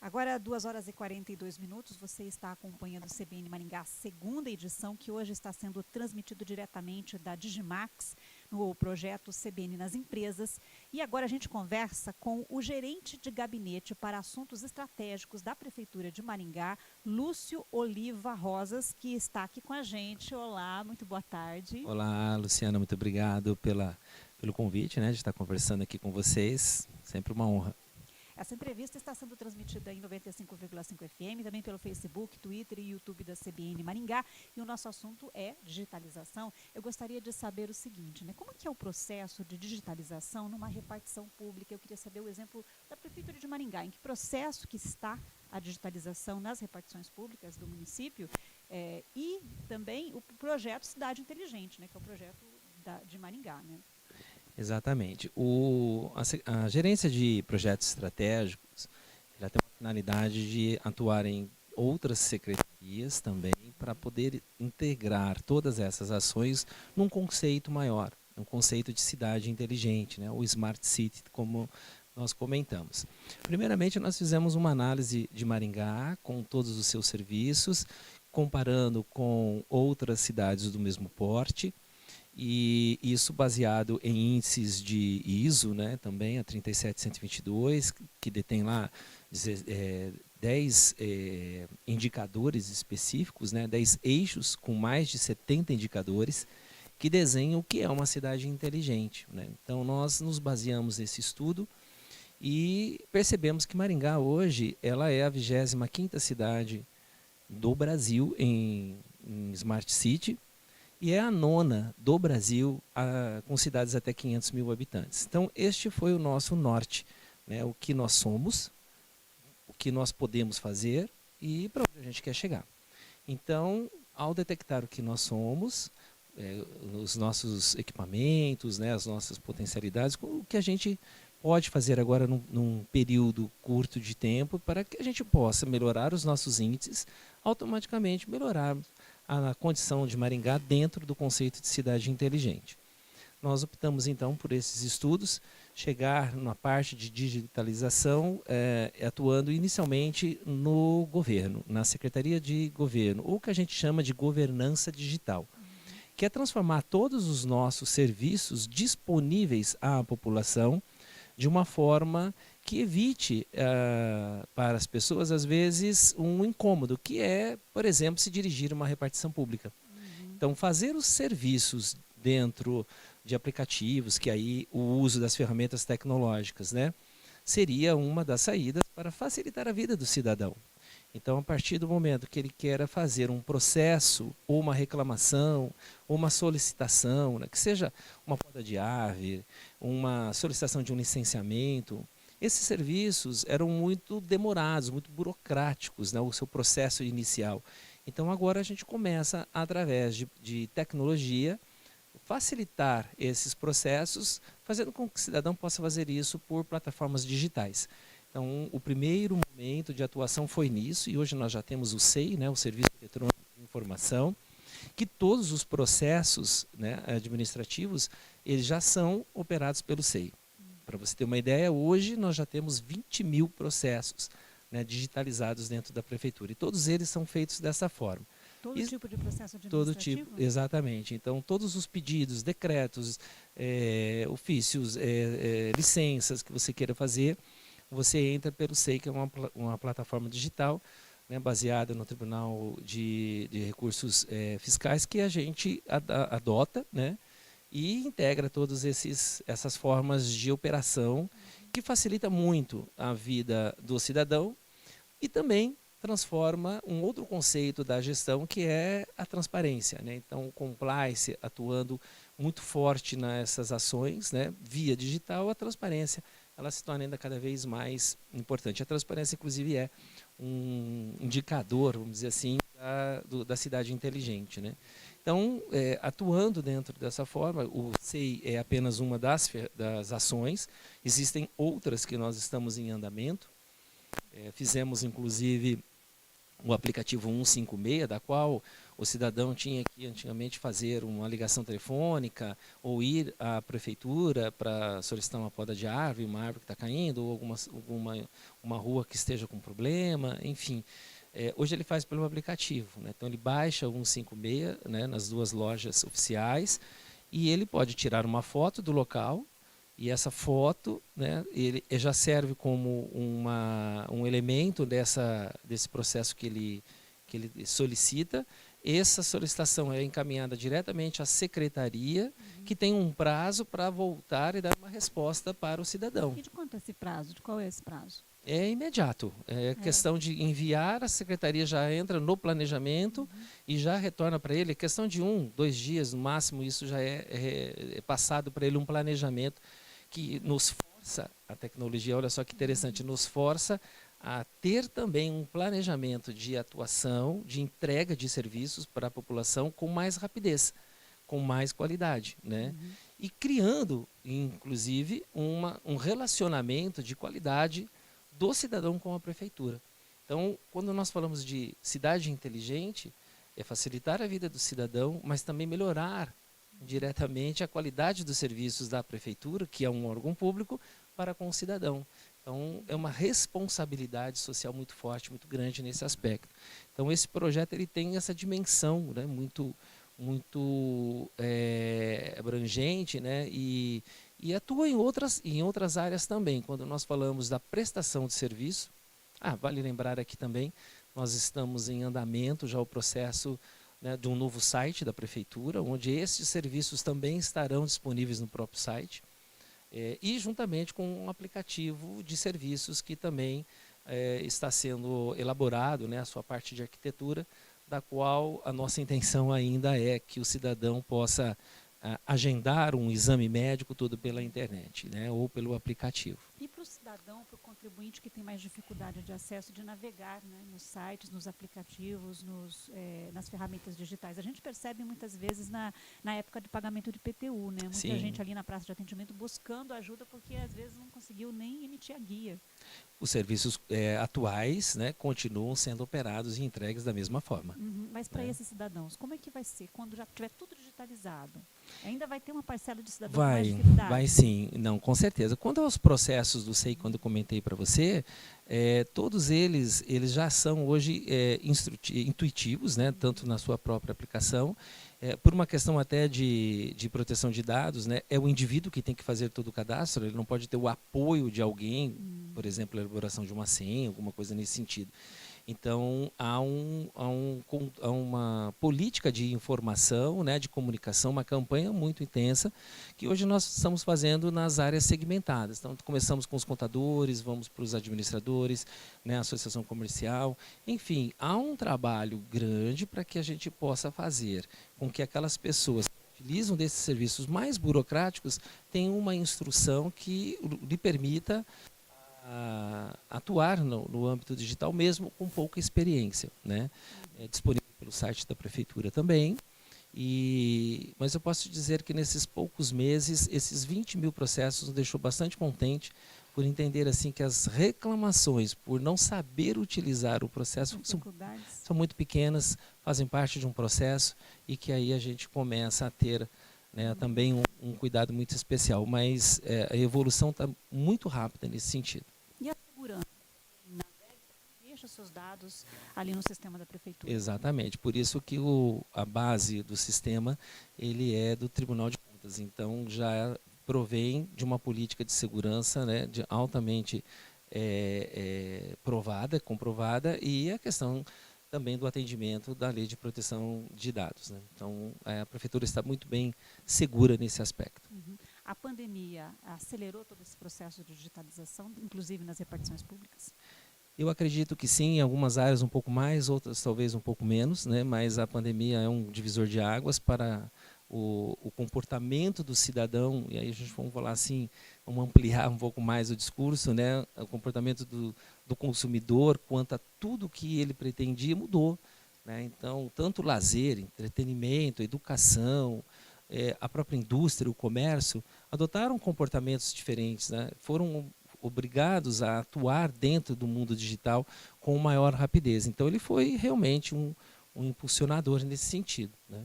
Agora, 2h42, você está acompanhando o CBN Maringá, segunda edição, que hoje está sendo transmitido diretamente da Digimax, no projeto CBN nas Empresas. E agora a gente conversa com o gerente de gabinete para assuntos estratégicos da Prefeitura de Maringá, Lúcio Oliva Rosas, que está aqui com a gente. Olá, muito boa tarde. Olá, Luciana, muito obrigado pelo convite, de estar conversando aqui com vocês. Sempre uma honra. Essa entrevista está sendo transmitida em 95,5 FM, também pelo Facebook, Twitter e YouTube da CBN Maringá. E o nosso assunto é digitalização. Eu gostaria de saber o seguinte, como que é o processo de digitalização numa repartição pública? Eu queria saber o exemplo da Prefeitura de Maringá. Em que processo que está a digitalização nas repartições públicas do município? E também o projeto Cidade Inteligente, que é o projeto de Maringá, Exatamente. A gerência de projetos estratégicos já tem uma finalidade de atuar em outras secretarias também para poder integrar todas essas ações num conceito maior, um conceito de cidade inteligente, o Smart City, como nós comentamos. Primeiramente, nós fizemos uma análise de Maringá com todos os seus serviços, comparando com outras cidades do mesmo porte, e isso baseado em índices de ISO, também a 37122, que detém lá 10 indicadores específicos, 10 eixos com mais de 70 indicadores, que desenham o que é uma cidade inteligente. Então, nós nos baseamos nesse estudo e percebemos que Maringá hoje ela é a 25ª cidade do Brasil em Smart City, e é a 9ª do Brasil com cidades até 500 mil habitantes. Então, este foi o nosso norte, o que nós somos, o que nós podemos fazer e para onde a gente quer chegar. Então, ao detectar o que nós somos, os nossos equipamentos, as nossas potencialidades, o que a gente pode fazer agora num período curto de tempo para que a gente possa melhorar os nossos índices, automaticamente melhorar a condição de Maringá dentro do conceito de cidade inteligente. Nós optamos então por esses estudos, chegar na parte de digitalização, atuando inicialmente no governo, na Secretaria de Governo, ou que a gente chama de governança digital, que é transformar todos os nossos serviços disponíveis à população de uma forma que evite para as pessoas, às vezes, um incômodo, que é, por exemplo, se dirigir a uma repartição pública. Então, fazer os serviços dentro de aplicativos, que aí o uso das ferramentas tecnológicas, seria uma das saídas para facilitar a vida do cidadão. Então, a partir do momento que ele queira fazer um processo, ou uma reclamação, ou uma solicitação, que seja uma poda de árvore, uma solicitação de um licenciamento, esses serviços eram muito demorados, muito burocráticos, o seu processo inicial. Então, agora a gente começa, através de tecnologia, facilitar esses processos, fazendo com que o cidadão possa fazer isso por plataformas digitais. Então, o primeiro momento de atuação foi nisso, e hoje nós já temos o SEI, o Serviço Eletrônico de Informação, que todos os processos administrativos eles já são operados pelo SEI. Para você ter uma ideia, hoje nós já temos 20 mil processos digitalizados dentro da Prefeitura, e todos eles são feitos dessa forma. Todo tipo de processo Todo administrativo? tipo, exatamente. Então, todos os pedidos, decretos, ofícios, licenças que você queira fazer, você entra pelo SEI, que é uma plataforma digital, baseada no Tribunal de Recursos Fiscais, que a gente adota, e integra todas essas formas de operação, que facilita muito a vida do cidadão e também transforma um outro conceito da gestão, que é a transparência. Então, o compliance atuando muito forte nessas ações, via digital, a transparência ela se torna ainda cada vez mais importante. A transparência, inclusive, é um indicador, vamos dizer assim, da cidade inteligente. Então, atuando dentro dessa forma, o SEI é apenas uma das ações, existem outras que nós estamos em andamento. Fizemos, inclusive, o aplicativo 156, da qual o cidadão tinha que antigamente fazer uma ligação telefônica ou ir à prefeitura para solicitar uma poda de árvore, uma árvore que está caindo, ou uma rua que esteja com problema, enfim. Hoje ele faz pelo aplicativo, né? Então ele baixa o 156, né, nas duas lojas oficiais, e ele pode tirar uma foto do local, e essa foto, né, ele já serve como um elemento desse processo que ele solicita. Essa solicitação é encaminhada diretamente à secretaria, que tem um prazo para voltar e dar uma resposta para o cidadão. E de quanto é esse prazo? De qual é esse prazo? É imediato. É questão de enviar, a secretaria já entra no planejamento e já retorna para ele. É questão de 1, 2 dias, no máximo, isso já é passado para ele um planejamento que nos força, a tecnologia, olha só que interessante, nos força a ter também um planejamento de atuação, de entrega de serviços para a população com mais rapidez, com mais qualidade, né? E criando, inclusive, um relacionamento de qualidade do cidadão com a prefeitura. Então, quando nós falamos de cidade inteligente, é facilitar a vida do cidadão, mas também melhorar diretamente a qualidade dos serviços da prefeitura, que é um órgão público, para com o cidadão. Então, é uma responsabilidade social muito forte, muito grande nesse aspecto. Então, esse projeto ele tem essa dimensão, né, muito abrangente, né, e atua em outras áreas também. Quando nós falamos da prestação de serviço, vale lembrar aqui também, nós estamos em andamento já o processo, né, de um novo site da prefeitura, onde esses serviços também estarão disponíveis no próprio site, e juntamente com um aplicativo de serviços que também está sendo elaborado, né, a sua parte de arquitetura, da qual a nossa intenção ainda é que o cidadão possa agendar um exame médico todo pela internet, né, ou pelo aplicativo. E para o cidadão, para o contribuinte que tem mais dificuldade de acesso, de navegar, né, nos sites, nos aplicativos, nas ferramentas digitais. A gente percebe muitas vezes na época de pagamento de IPTU, né? Muita Sim. gente ali na praça de atendimento buscando ajuda porque às vezes não conseguiu nem emitir a guia. Os serviços atuais, né, continuam sendo operados e entregues da mesma forma. Mas para esses cidadãos, como é que vai ser quando já tiver tudo digitalizado? Ainda vai ter uma parcela de cidadãos com mais dificuldade? Vai sim, não, com certeza. Quanto aos processos do SEI, quando eu comentei para você, todos eles já são hoje intuitivos, né, tanto na sua própria aplicação, por uma questão até de proteção de dados, né, é o indivíduo que tem que fazer todo o cadastro, ele não pode ter o apoio de alguém, por exemplo, a elaboração de uma senha, alguma coisa nesse sentido. Então, há uma política de informação, né, de comunicação, uma campanha muito intensa, que hoje nós estamos fazendo nas áreas segmentadas. Então, começamos com os contadores, vamos para os administradores, né, a associação comercial. Enfim, há um trabalho grande para que a gente possa fazer com que aquelas pessoas que utilizam desses serviços mais burocráticos tenham uma instrução que lhe permita atuar no âmbito digital mesmo com pouca experiência, né? É disponível pelo site da prefeitura também, mas eu posso te dizer que nesses poucos meses, esses 20 mil processos nos deixou bastante contente por entender assim que as reclamações por não saber utilizar o processo são muito pequenas, fazem parte de um processo e que aí a gente começa a ter, né, também um cuidado muito especial, mas a evolução está muito rápida nesse sentido. E a segurança? Deixa seus dados ali no sistema da prefeitura. Exatamente, por isso que a base do sistema ele é do Tribunal de Contas, então já provém de uma política de segurança, né, altamente comprovada, e a questão também do atendimento da Lei de Proteção de Dados, né? Então, a prefeitura está muito bem segura nesse aspecto. A pandemia acelerou todo esse processo de digitalização, inclusive nas repartições públicas? Eu acredito que sim, em algumas áreas um pouco mais, outras talvez um pouco menos, né? Mas a pandemia é um divisor de águas para o comportamento do cidadão, e aí a gente vamos falar assim, vamos ampliar um pouco mais o discurso, né? O comportamento do consumidor quanto a tudo que ele pretendia mudou, né? Então, tanto lazer, entretenimento, educação, a própria indústria, o comércio, adotaram comportamentos diferentes, né? obrigados a atuar dentro do mundo digital com maior rapidez. Então, ele foi realmente um impulsionador nesse sentido, né?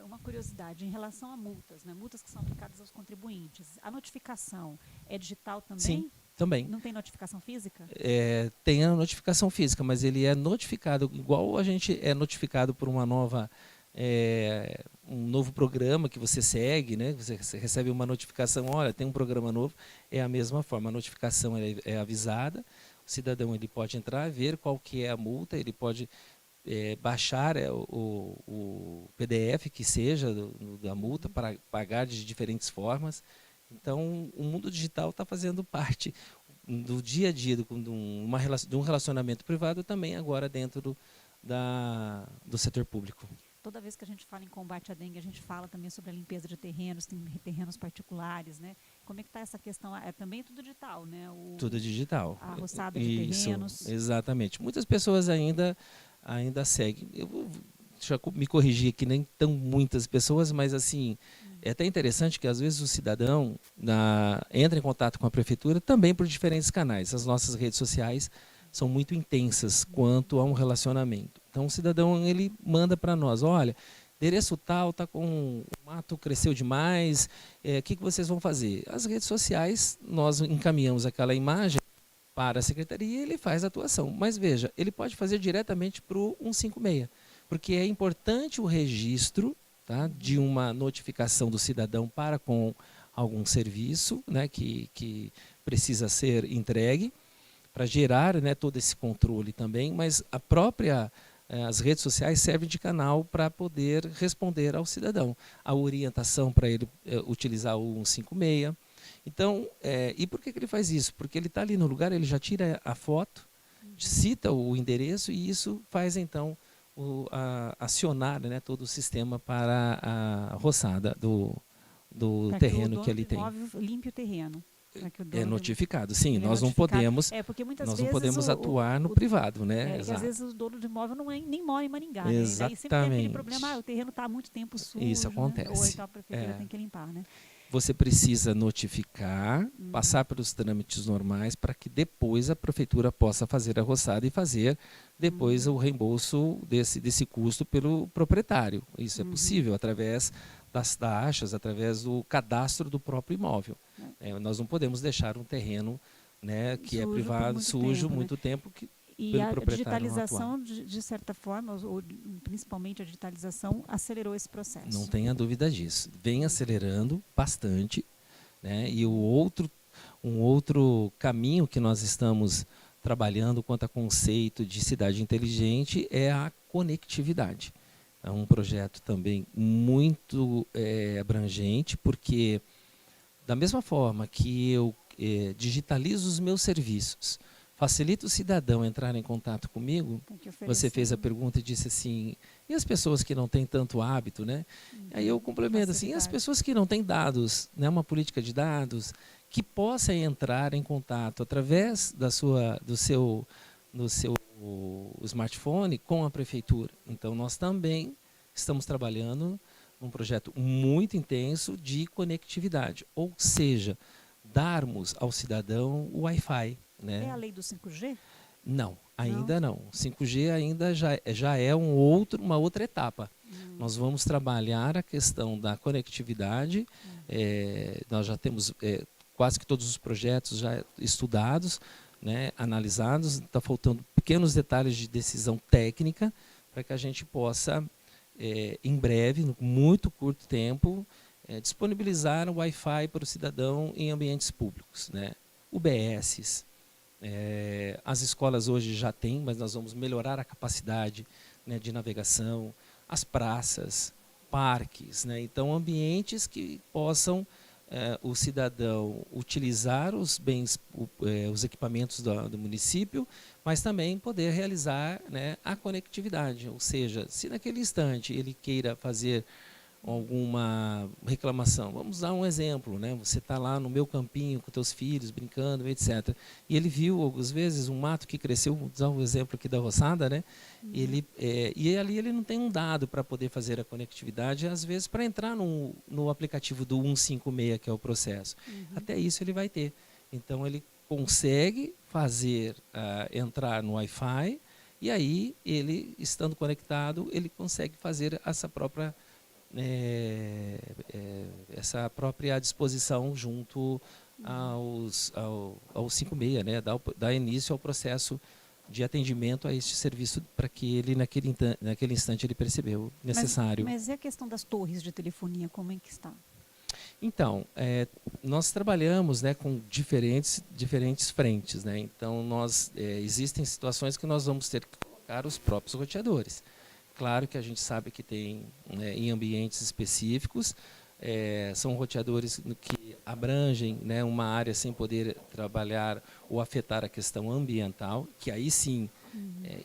Uma curiosidade, em relação a multas, né? Multas que são aplicadas aos contribuintes, a notificação é digital também? Sim, também. Não tem notificação física? Tem a notificação física, mas ele é notificado, igual a gente é notificado por uma nova, um novo programa que você segue, né? Você recebe uma notificação, olha, tem um programa novo, é a mesma forma, a notificação é avisada, o cidadão ele pode entrar, ver qual que é a multa, ele pode baixar o PDF que seja da multa para pagar de diferentes formas. Então, o mundo digital está fazendo parte do dia a dia de um relacionamento privado também agora dentro do setor público. Toda vez que a gente fala em combate à dengue, a gente fala também sobre a limpeza de terrenos, tem terrenos particulares, né? Como é que está essa questão? Também tudo digital, né? Tudo digital. A roçada de terrenos. Exatamente. Muitas pessoas ainda seguem. Deixa eu me corrigir aqui, nem tão muitas pessoas, mas assim, é até interessante que às vezes o cidadão entra em contato com a prefeitura também por diferentes canais. As nossas redes sociais são muito intensas quanto a um relacionamento. Então o cidadão ele manda para nós, olha, endereço tal, tá com o mato cresceu demais, que vocês vão fazer? As redes sociais, nós encaminhamos aquela imagem para a secretaria e ele faz a atuação. Mas veja, ele pode fazer diretamente para o 156, porque é importante o registro, tá, de uma notificação do cidadão para com algum serviço, né, que precisa ser entregue, para gerar, né, todo esse controle também, mas as redes sociais servem de canal para poder responder ao cidadão. A orientação para ele utilizar o 156. Então, e por que ele faz isso? Porque ele está ali no lugar, ele já tira a foto, cita o endereço e isso faz então acionar, né, todo o sistema para a roçada do terreno que ele tem. Limpe o terreno. É notificado, sim. Nós não podemos, porque muitas nós vezes não podemos atuar no privado, né? Às vezes o dono do imóvel nem mora em Maringá, exatamente. Né? Daí sempre tem aquele problema, o terreno está há muito tempo sujo, isso acontece. Né? Ou então a prefeitura tem que limpar, né? Você precisa notificar, passar pelos trâmites normais para que depois a prefeitura possa fazer a roçada e fazer depois o reembolso desse custo pelo proprietário. Isso é possível através das taxas, através do cadastro do próprio imóvel. Nós não podemos deixar um terreno, né, que é privado, sujo, muito tempo. E a digitalização, de certa forma, ou principalmente a digitalização, acelerou esse processo. Não tenha dúvida disso. Vem acelerando bastante, né? E um outro caminho que nós estamos trabalhando quanto a conceito de cidade inteligente é a conectividade. É um projeto também muito abrangente, porque da mesma forma que eu digitalizo os meus serviços, facilita o cidadão entrar em contato comigo. Você fez a pergunta e disse assim, e as pessoas que não têm tanto hábito, né? Aí eu complemento assim, e as pessoas que não têm dados, né, uma política de dados, que possa entrar em contato através do seu smartphone com a prefeitura. Então nós também estamos trabalhando num projeto muito intenso de conectividade, ou seja, darmos ao cidadão o Wi-Fi. Né? É a lei do 5G? Não, ainda não. 5G ainda já é uma outra etapa. Nós vamos trabalhar a questão da conectividade. Nós já temos quase que todos os projetos já estudados, né, analisados. Está faltando pequenos detalhes de decisão técnica para que a gente possa, em breve, no muito curto tempo, disponibilizar o Wi-Fi para o cidadão em ambientes públicos, né? UBSs. As escolas hoje já têm, mas nós vamos melhorar a capacidade, né, de navegação, as praças, parques, né? Então ambientes que possam o cidadão utilizar os bens, os equipamentos do município, mas também poder realizar, né, a conectividade, ou seja, se naquele instante ele queira fazer alguma reclamação. Vamos dar um exemplo, né? Você está lá no meu campinho com teus filhos, brincando, etc. E ele viu, algumas vezes, um mato que cresceu, vou dar um exemplo aqui da roçada, né? E ali ele não tem um dado para poder fazer a conectividade, às vezes para entrar no aplicativo do 156, que é o processo. Até isso ele vai ter. Então ele consegue fazer entrar no Wi-Fi e aí ele, estando conectado, ele consegue fazer essa própria disposição junto ao 56, né? Dá início ao processo de atendimento a este serviço para que ele, naquele instante, ele percebeu necessário. Mas e a questão das torres de telefonia, como é que está? Então, nós trabalhamos, né, com diferentes frentes, né? Então, existem situações que nós vamos ter que colocar os próprios roteadores. Claro que a gente sabe que tem, né, em ambientes específicos, são roteadores que abrangem, né, uma área sem poder trabalhar ou afetar a questão ambiental, que aí sim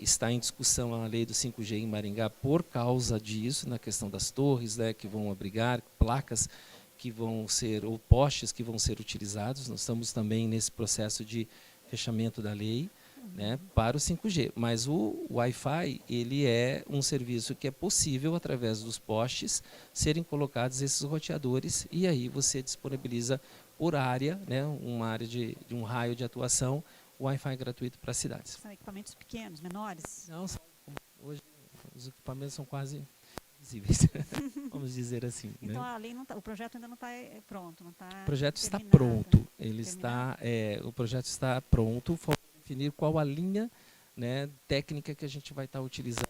está em discussão a lei do 5G em Maringá por causa disso, na questão das torres, né, que vão abrigar, placas que vão ser, ou postes que vão ser utilizados. Nós estamos também nesse processo de fechamento da lei, né, para o 5G. Mas o Wi-Fi, ele é um serviço que é possível, através dos postes, serem colocados esses roteadores, e aí você disponibiliza por área, né, uma área de um raio de atuação, o Wi-Fi gratuito para as cidades. São equipamentos pequenos, menores? Não, hoje os equipamentos são quase visíveis, vamos dizer assim. Então, né? a lei não tá, o projeto ainda não está pronto, não está. O projeto está terminado. pronto. O projeto está pronto. Falta definir qual a linha, né, técnica que a gente vai estar utilizando.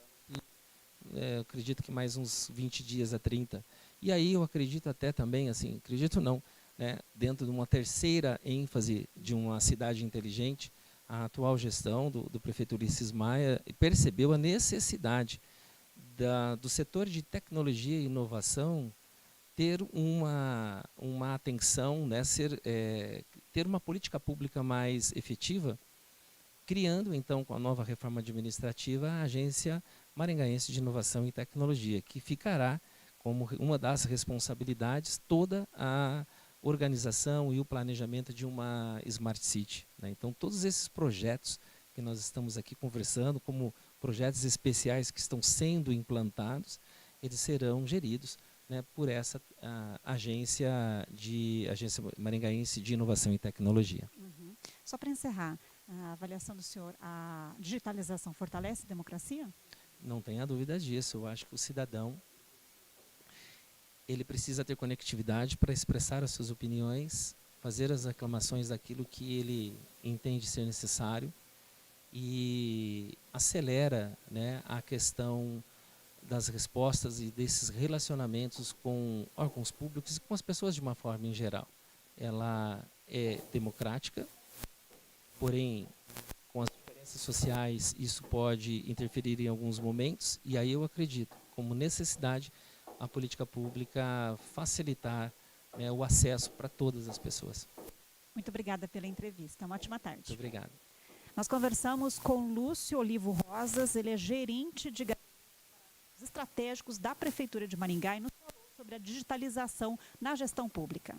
Eu acredito que mais uns 20 dias a 30. E aí eu acredito até também, assim, acredito não, né, dentro de uma terceira ênfase de uma cidade inteligente, a atual gestão do prefeito Ulisses Maia percebeu a necessidade do setor de tecnologia e inovação ter uma atenção, né, ter uma política pública mais efetiva, criando então, com a nova reforma administrativa, a Agência Maringaense de Inovação e Tecnologia, que ficará como uma das responsabilidades toda a organização e o planejamento de uma Smart City, né? Então, todos esses projetos que nós estamos aqui conversando, como projetos especiais que estão sendo implantados, eles serão geridos, né, por essa agência Maringaense de Inovação e Tecnologia. Uhum. Só para encerrar, a avaliação do senhor, a digitalização fortalece a democracia? Não tenha dúvida disso. Eu acho que o cidadão ele precisa ter conectividade para expressar as suas opiniões, fazer as reclamações daquilo que ele entende ser necessário, e acelera, né, a questão das respostas e desses relacionamentos com órgãos públicos e com as pessoas de uma forma em geral. Ela é democrática, porém, com as diferenças sociais, isso pode interferir em alguns momentos, e aí eu acredito, como necessidade, a política pública facilitar, né, o acesso para todas as pessoas. Muito obrigada pela entrevista. Uma ótima tarde. Muito obrigado. Nós conversamos com Lúcio Olivo Rosas, ele é gerente de estratégicos da Prefeitura de Maringá e nos falou sobre a digitalização na gestão pública.